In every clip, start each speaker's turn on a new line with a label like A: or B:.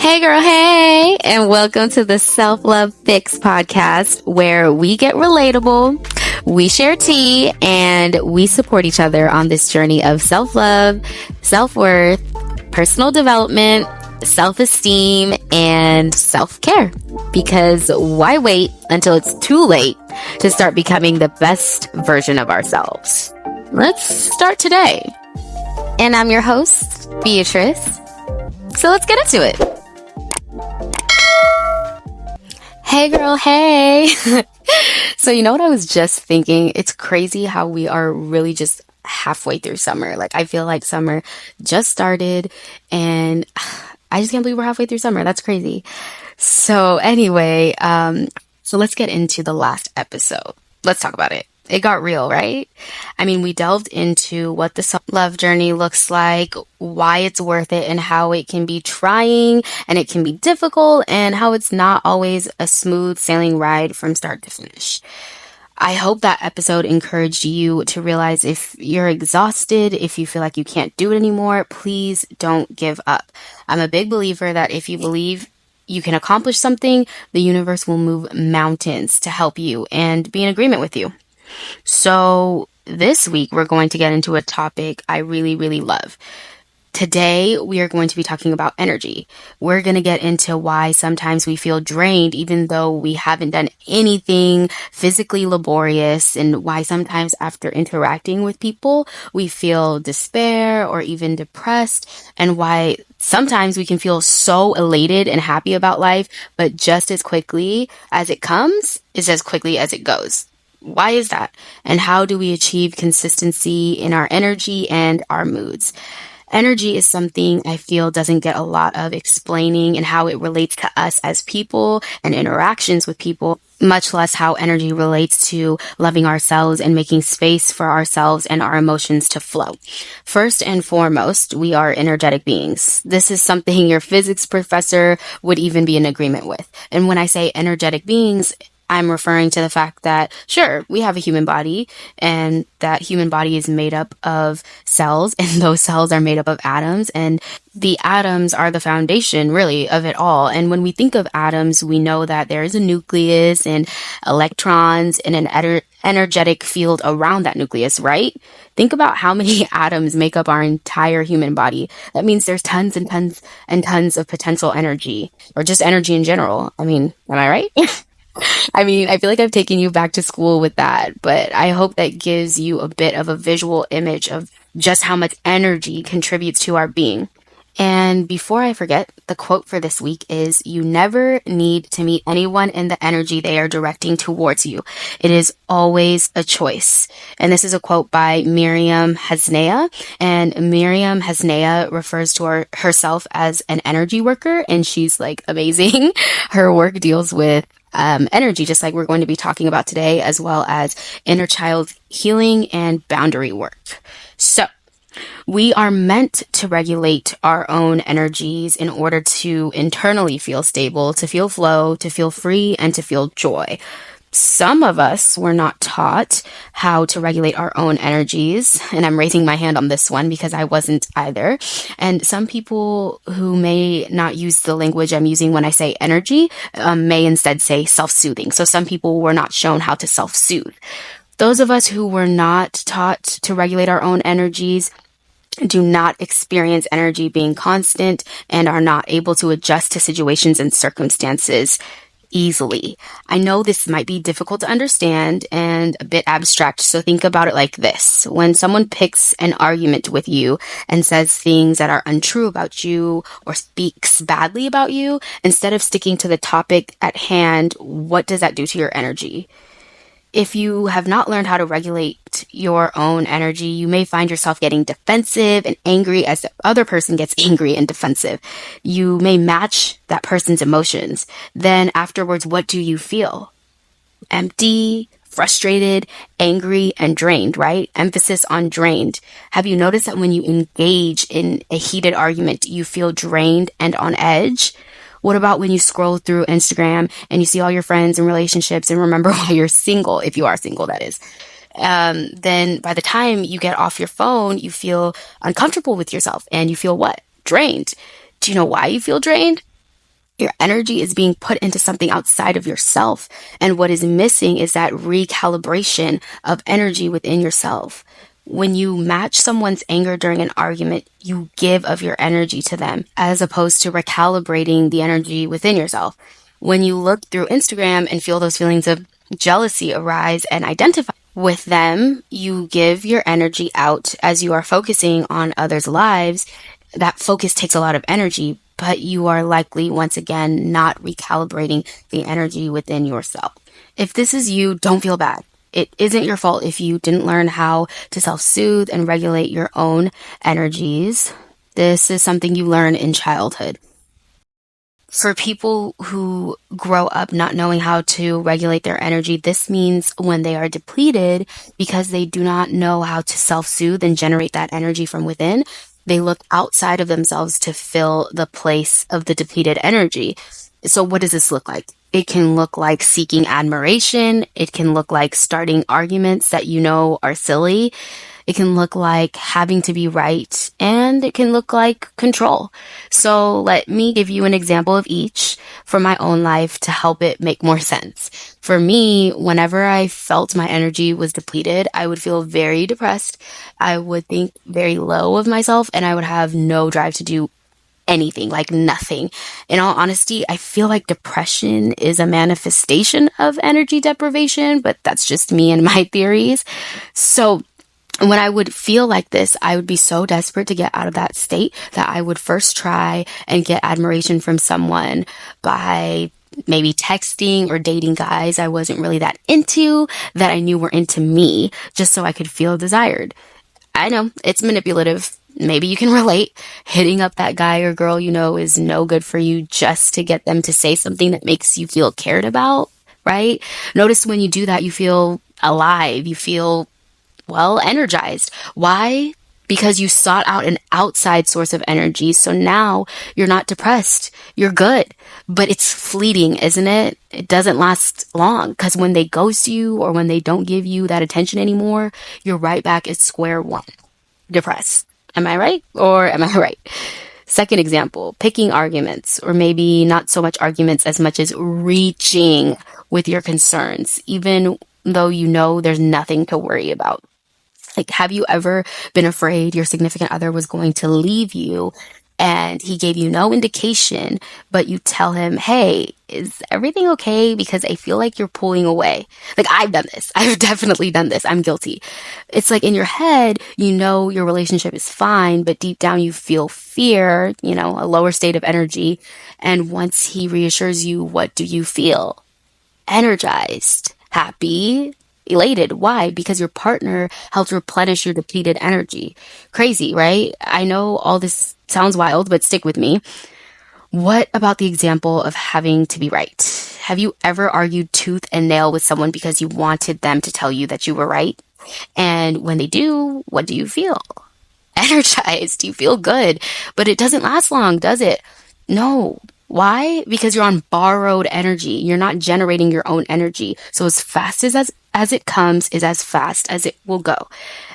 A: Hey girl, hey, and welcome to the Self-Love Fix podcast where we get relatable, we share tea, and we support each other on this journey of self-love, self-worth, personal development, self-esteem, and self-care. Because why wait until it's too late to start becoming the best version of ourselves? Let's start today. And I'm your host, Beatrice. So let's get into it. Hey girl, hey. So you know what I was just thinking? It's crazy how we are really just halfway through summer. Like I feel like summer just started and I just can't believe we're halfway through summer. That's crazy. So anyway, so let's get into the last episode. Let's talk about it. It got real, right? I mean, we delved into what the self-love journey looks like, why it's worth it, and how it can be trying and it can be difficult, and how it's not always a smooth sailing ride from start to finish. I hope that episode encouraged you to realize if you're exhausted, if you feel like you can't do it anymore, please don't give up. I'm a big believer that if you believe you can accomplish something, the universe will move mountains to help you and be in agreement with you. So this week, we're going to get into a topic I really, really love. Today, we are going to be talking about energy. We're going to get into why sometimes we feel drained even though we haven't done anything physically laborious, and why sometimes after interacting with people, we feel despair or even depressed, and why sometimes we can feel so elated and happy about life, but just as quickly as it comes is as quickly as it goes. Why is that? And how do we achieve consistency in our energy and our moods? Energy is something I feel doesn't get a lot of explaining and how it relates to us as people and interactions with people, much less how energy relates to loving ourselves and making space for ourselves and our emotions to flow. First and foremost, we are energetic beings. This is something your physics professor would even be in agreement with. And when I say energetic beings, I'm referring to the fact that, sure, we have a human body, and that human body is made up of cells, and those cells are made up of atoms, and the atoms are the foundation, really, of it all. And when we think of atoms, we know that there is a nucleus and electrons and an energetic field around that nucleus, right? Think about how many atoms make up our entire human body. That means there's tons and tons and tons of potential energy, or just energy in general. I mean, am I right? I mean, I feel like I've taken you back to school with that, but I hope that gives you a bit of a visual image of just how much energy contributes to our being. And before I forget, the quote for this week is, "You never need to meet anyone in the energy they are directing towards you. It is always a choice." And this is a quote by Miriam Hasnea. And Miriam Hasnea refers to herself as an energy worker, and she's like amazing. Her work deals with energy, just like we're going to be talking about today, as well as inner child healing and boundary work. So, we are meant to regulate our own energies in order to internally feel stable, to feel flow, to feel free, and to feel joy. Some of us were not taught how to regulate our own energies, and I'm raising my hand on this one because I wasn't either. And some people who may not use the language I'm using when I say energy may instead say self-soothing. So some people were not shown how to self-soothe. Those of us who were not taught to regulate our own energies do not experience energy being constant and are not able to adjust to situations and circumstances easily. I know this might be difficult to understand and a bit abstract, so think about it like this. When someone picks an argument with you and says things that are untrue about you or speaks badly about you, instead of sticking to the topic at hand, what does that do to your energy? If you have not learned how to regulate your own energy, you may find yourself getting defensive and angry as the other person gets angry and defensive. You may match that person's emotions. Then afterwards, what do you feel? Empty, frustrated, angry, and drained, right? Emphasis on drained. Have you noticed that when you engage in a heated argument, you feel drained and on edge? What about when you scroll through Instagram and you see all your friends and relationships and remember why you're single, if you are single, that is. Then by the time you get off your phone, you feel uncomfortable with yourself and you feel what? Drained. Do you know why you feel drained? Your energy is being put into something outside of yourself. And what is missing is that recalibration of energy within yourself. When you match someone's anger during an argument, you give of your energy to them as opposed to recalibrating the energy within yourself. When you look through Instagram and feel those feelings of jealousy arise and identify with them, you give your energy out as you are focusing on others' lives. That focus takes a lot of energy, but you are likely once again not recalibrating the energy within yourself. If this is you, don't feel bad. It isn't your fault if you didn't learn how to self soothe and regulate your own energies. This is something you learn in childhood. For people who grow up not knowing how to regulate their energy, this means when they are depleted because they do not know how to self soothe and generate that energy from within, they look outside of themselves to fill the place of the depleted energy. So, what does this look like? It can look like seeking admiration. It can look like starting arguments that you know are silly. It can look like having to be right, and it can look like control. So let me give you an example of each from my own life to help it make more sense. For me, whenever I felt my energy was depleted, I would feel very depressed. I would think very low of myself, and I would have no drive to do anything, like nothing. In all honesty, I feel like depression is a manifestation of energy deprivation, but that's just me and my theories. So when I would feel like this, I would be so desperate to get out of that state that I would first try and get admiration from someone by maybe texting or dating guys I wasn't really that into, that I knew were into me, just so I could feel desired. I know it's manipulative. Maybe you can relate. Hitting up that guy or girl you know is no good for you just to get them to say something that makes you feel cared about, right? Notice when you do that, you feel alive. You feel energized. Why? Because you sought out an outside source of energy. So now you're not depressed. You're good. But it's fleeting, isn't it? It doesn't last long because when they ghost you or when they don't give you that attention anymore, you're right back at square one, depressed. Am I right? Or am I right? Second example, picking arguments, or maybe not so much arguments as much as reaching with your concerns, even though you know there's nothing to worry about. Like, have you ever been afraid your significant other was going to leave you and he gave you no indication, but you tell him, hey, is everything okay? Because I feel like you're pulling away. Like, I've done this. I've definitely done this. I'm guilty. It's like in your head, you know your relationship is fine, but deep down you feel fear, a lower state of energy. And once he reassures you, what do you feel? Energized, happy, elated. Why? Because your partner helped replenish your depleted energy. Crazy, right? I know all this sounds wild, but stick with me. What about the example of having to be right? Have you ever argued tooth and nail with someone because you wanted them to tell you that you were right? And when they do, what do you feel? Energized. You feel good, but it doesn't last long, does it? No. Why? Because you're on borrowed energy. You're not generating your own energy. So as fast as it comes is as fast as it will go.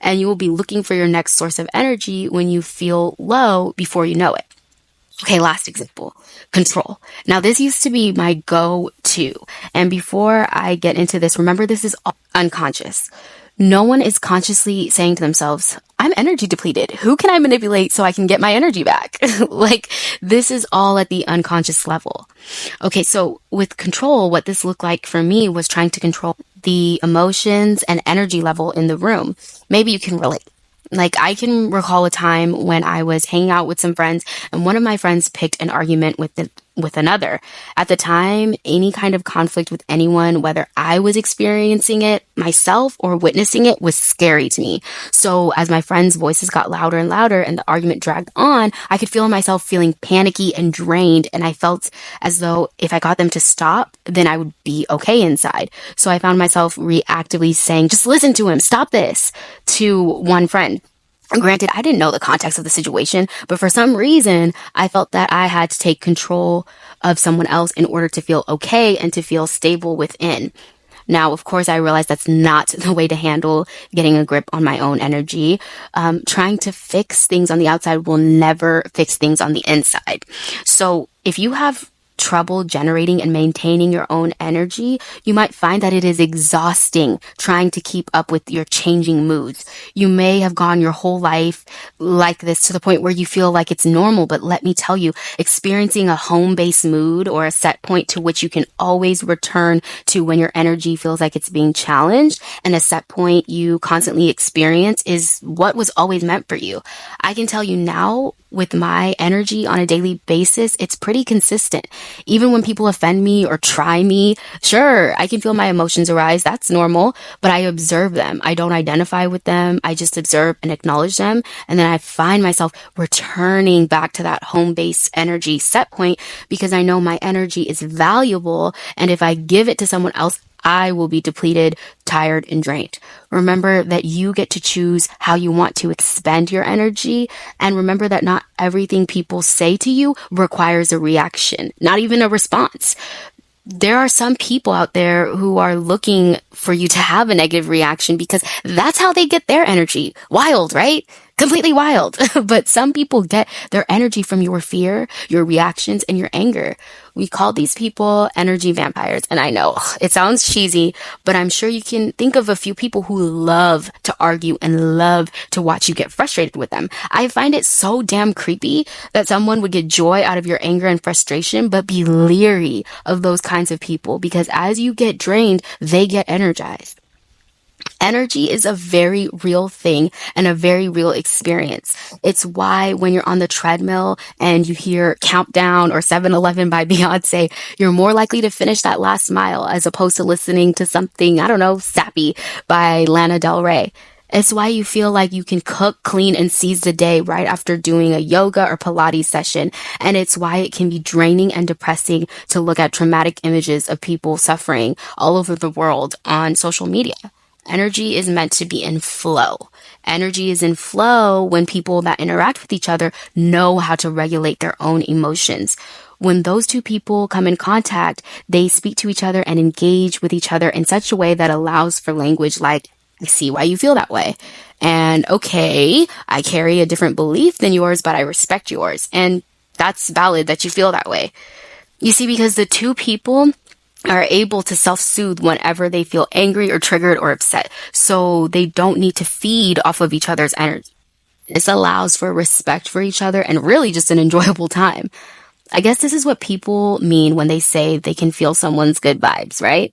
A: And you will be looking for your next source of energy when you feel low before you know it. Okay, last example, control. Now, this used to be my go-to. And before I get into this, remember this is all unconscious. No one is consciously saying to themselves, I'm energy depleted. Who can I manipulate so I can get my energy back? Like, this is all at the unconscious level. Okay, so with control, what this looked like for me was trying to control the emotions and energy level in the room. Maybe you can relate. Like, I can recall a time when I was hanging out with some friends and one of my friends picked an argument with another. At the time, any kind of conflict with anyone, whether I was experiencing it myself or witnessing it, was scary to me. So as my friends' voices got louder and louder and the argument dragged on, I could feel myself feeling panicky and drained. And I felt as though if I got them to stop, then I would be okay inside. So I found myself reactively saying, just listen to him, stop this, to one friend. Granted, I didn't know the context of the situation, but for some reason, I felt that I had to take control of someone else in order to feel okay and to feel stable within. Now, of course, I realize that's not the way to handle getting a grip on my own energy. Trying to fix things on the outside will never fix things on the inside. So if you have trouble generating and maintaining your own energy, you might find that it is exhausting trying to keep up with your changing moods. You may have gone your whole life like this to the point where you feel like it's normal, but let me tell you, experiencing a home-based mood or a set point to which you can always return to when your energy feels like it's being challenged, and a set point you constantly experience is what was always meant for you. I can tell you now, with my energy on a daily basis, it's pretty consistent. Even when people offend me or try me, sure, I can feel my emotions arise. That's normal, but I observe them. I don't identify with them. I just observe and acknowledge them. And then I find myself returning back to that home-based energy set point because I know my energy is valuable. And if I give it to someone else, I will be depleted, tired, and drained. Remember that you get to choose how you want to expend your energy. And remember that not everything people say to you requires a reaction, not even a response. There are some people out there who are looking for you to have a negative reaction because that's how they get their energy. Wild, right? Completely wild. But some people get their energy from your fear, your reactions, and your anger. We call these people energy vampires. And I know it sounds cheesy, but I'm sure you can think of a few people who love to argue and love to watch you get frustrated with them. I find it so damn creepy that someone would get joy out of your anger and frustration, but be leery of those kinds of people because as you get drained, they get energized. Energy is a very real thing and a very real experience. It's why when you're on the treadmill and you hear Countdown or 7-Eleven by Beyonce, you're more likely to finish that last mile as opposed to listening to something, I don't know, sappy by Lana Del Rey. It's why you feel like you can cook, clean, and seize the day right after doing a yoga or Pilates session. And it's why it can be draining and depressing to look at traumatic images of people suffering all over the world on social media. Energy is meant to be in flow. Energy is in flow when people that interact with each other know how to regulate their own emotions. When those two people come in contact, they speak to each other and engage with each other in such a way that allows for language like, I see why you feel that way. And okay, I carry a different belief than yours, but I respect yours. And that's valid that you feel that way. You see, because the two people are able to self-soothe whenever they feel angry or triggered or upset. So they don't need to feed off of each other's energy. This allows for respect for each other and really just an enjoyable time. I guess this is what people mean when they say they can feel someone's good vibes, right?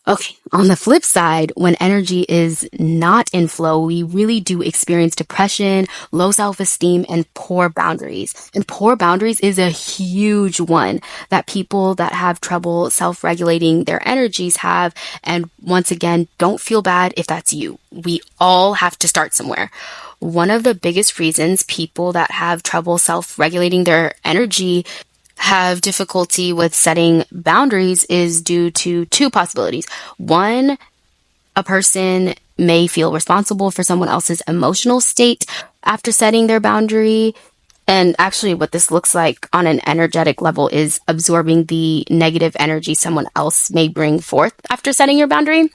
A: Okay, on the flip side, when energy is not in flow, we really do experience depression, low self-esteem, and poor boundaries. And poor boundaries is a huge one that people that have trouble self-regulating their energies have. And once again, don't feel bad if that's you. We all have to start somewhere. One of the biggest reasons people that have trouble self-regulating their energy have difficulty with setting boundaries is due to two possibilities. One, a person may feel responsible for someone else's emotional state after setting their boundary. And actually, what this looks like on an energetic level is absorbing the negative energy someone else may bring forth after setting your boundary.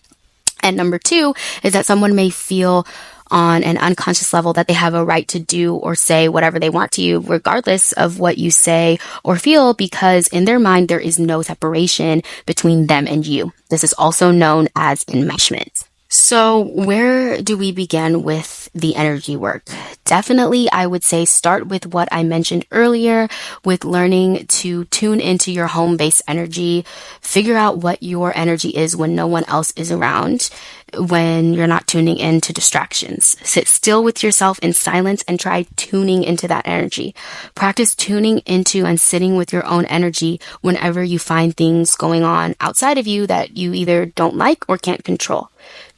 A: And number two is that someone may feel on an unconscious level that they have a right to do or say whatever they want to you, regardless of what you say or feel, because in their mind, there is no separation between them and you. This is also known as enmeshment. So where do we begin with the energy work? Definitely, I would say start with what I mentioned earlier, with learning to tune into your home-based energy, figure out what your energy is when no one else is around, when you're not tuning into distractions. Sit still with yourself in silence and try tuning into that energy. Practice tuning into and sitting with your own energy whenever you find things going on outside of you that you either don't like or can't control.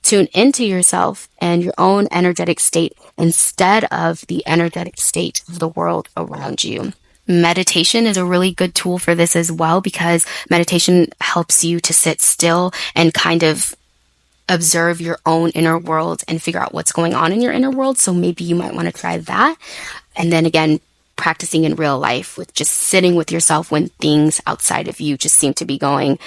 A: Tune into yourself and your own energetic state instead of the energetic state of the world around you. Meditation is a really good tool for this as well because meditation helps you to sit still and kind of observe your own inner world and figure out what's going on in your inner world. So maybe you might want to try that. And then again, practicing in real life with just sitting with yourself when things outside of you just seem to be going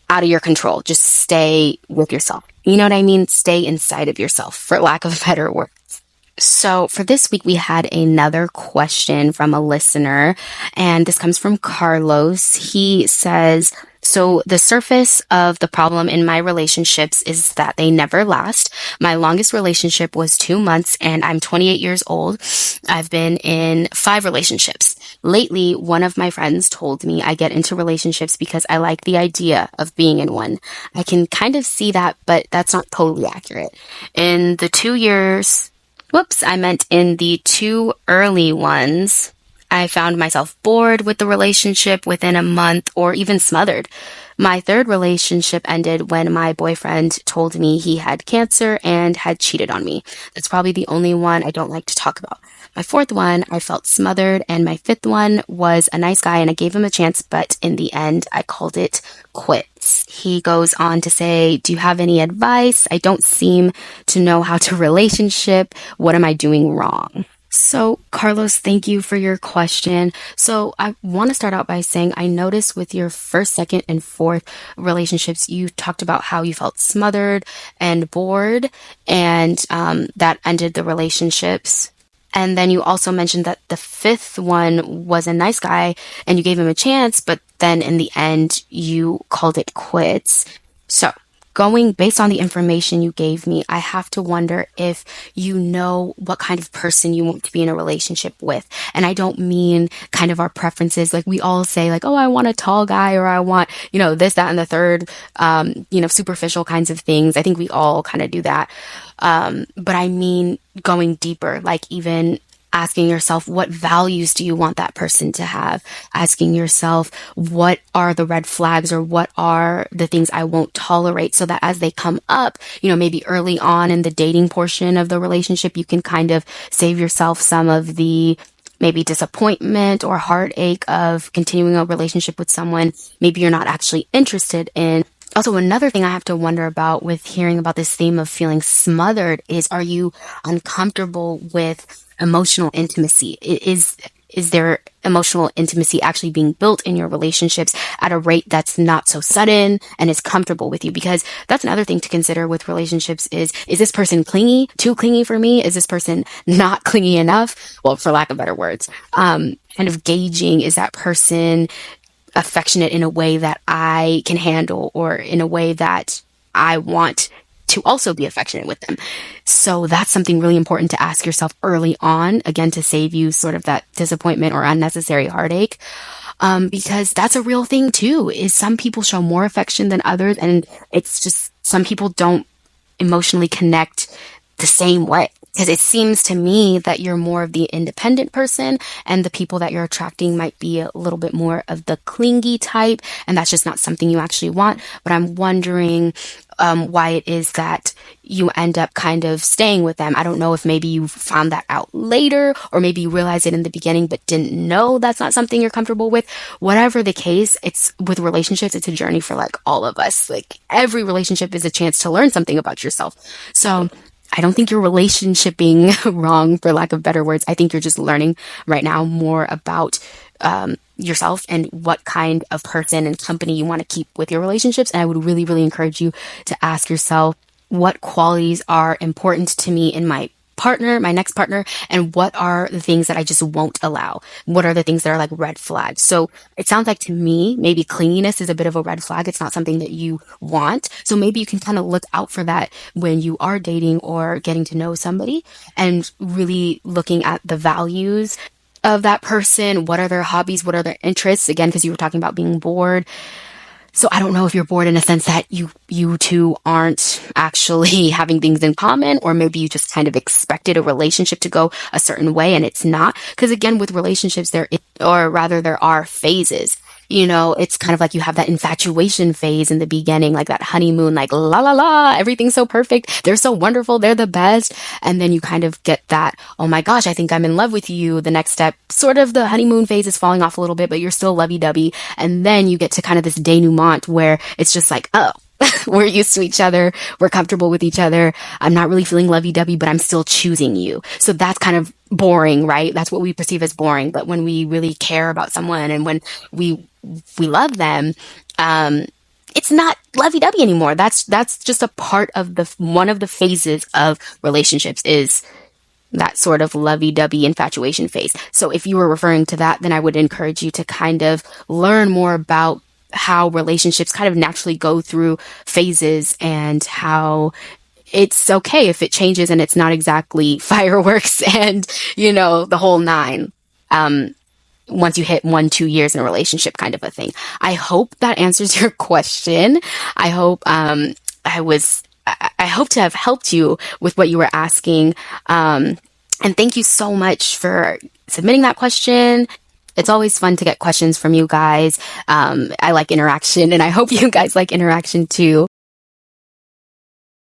A: out of your control. Just stay with yourself. You know what I mean? Stay inside of yourself, for lack of better words. So for this week, we had another question from a listener, and this comes from Carlos. He says, so the surface of the problem in my relationships is that they never last. My longest relationship was 2 months and I'm 28 years old. I've been in 5 relationships. Lately, one of my friends told me I get into relationships because I like the idea of being in one. I can kind of see that, but that's not totally accurate. In the 2 years Whoops, I meant in the two early ones, I found myself bored with the relationship within a month or even smothered. My third relationship ended when my boyfriend told me he had cancer and had cheated on me. That's probably the only one I don't like to talk about. My fourth one, I felt smothered, and my fifth one was a nice guy and I gave him a chance, but in the end, I called it quits. He goes on to say, do you have any advice? I don't seem to know how to relationship. What am I doing wrong? So, Carlos, thank you for your question. So, I want to start out by saying I noticed with your first, second, and fourth relationships, you talked about how you felt smothered and bored, and that ended the relationships. And then you also mentioned that the fifth one was a nice guy and you gave him a chance, but then in the end, you called it quits. So, going based on the information you gave me, I have to wonder if you know what kind of person you want to be in a relationship with. And I don't mean kind of our preferences. Like we all say like, oh, I want a tall guy or I want, this, that, and the third, superficial kinds of things. I think we all kind of do that. But I mean going deeper, like even asking yourself, what values do you want that person to have? Asking yourself, what are the red flags or what are the things I won't tolerate so that as they come up, maybe early on in the dating portion of the relationship, you can kind of save yourself some of the maybe disappointment or heartache of continuing a relationship with someone maybe you're not actually interested in. Also, another thing I have to wonder about with hearing about this theme of feeling smothered is, are you uncomfortable with emotional intimacy? Is there emotional intimacy actually being built in your relationships at a rate that's not so sudden and is comfortable with you? Because that's another thing to consider with relationships is this person clingy, too clingy for me? Is this person not clingy enough? Well, for lack of better words, kind of gauging, is that person affectionate in a way that I can handle or in a way that I want to also be affectionate with them. So that's something really important to ask yourself early on, again, to save you sort of that disappointment or unnecessary heartache. Because that's a real thing too, is some people show more affection than others. And it's just, some people don't emotionally connect the same way. Because it seems to me that you're more of the independent person and the people that you're attracting might be a little bit more of the clingy type. And that's just not something you actually want. But I'm wondering why it is that you end up kind of staying with them. I don't know if maybe you found that out later or maybe you realized it in the beginning but didn't know that's not something you're comfortable with. Whatever the case, it's with relationships, it's a journey for like all of us. Like every relationship is a chance to learn something about yourself. So I don't think your relationship being wrong, for lack of better words. I think you're just learning right now more about yourself and what kind of person and company you want to keep with your relationships. And I would really, really encourage you to ask yourself, what qualities are important to me in my partner, my next partner, and what are the things that I just won't allow? What are the things that are like red flags? So it sounds like to me, maybe clinginess is a bit of a red flag. It's not something that you want. So maybe you can kind of look out for that when you are dating or getting to know somebody and really looking at the values of that person. What are their hobbies? What are their interests? Again, because you were talking about being bored. So I don't know if you're bored in a sense that you two aren't actually having things in common, or maybe you just kind of expected a relationship to go a certain way and it's not. Because again, with relationships, there are phases. It's kind of like you have that infatuation phase in the beginning, like that honeymoon, like la la la, everything's so perfect. They're so wonderful. They're the best. And then you kind of get that, oh my gosh, I think I'm in love with you. The next step, sort of the honeymoon phase is falling off a little bit, but you're still lovey-dovey. And then you get to kind of this denouement where it's just like, oh, we're used to each other. We're comfortable with each other. I'm not really feeling lovey-dovey, but I'm still choosing you. So that's kind of boring, right? That's what we perceive as boring. But when we really care about someone and when we love them, it's not lovey-dovey anymore. That's just a part of one of the phases of relationships is that sort of lovey-dovey infatuation phase. So if you were referring to that, then I would encourage you to kind of learn more about how relationships kind of naturally go through phases and how it's okay if it changes and it's not exactly fireworks and, the whole nine. Once you hit 1, 2 years in a relationship kind of a thing. I hope that answers your question. I hope I hope to have helped you with what you were asking. And thank you so much for submitting that question. It's always fun to get questions from you guys. I like interaction, and I hope you guys like interaction too.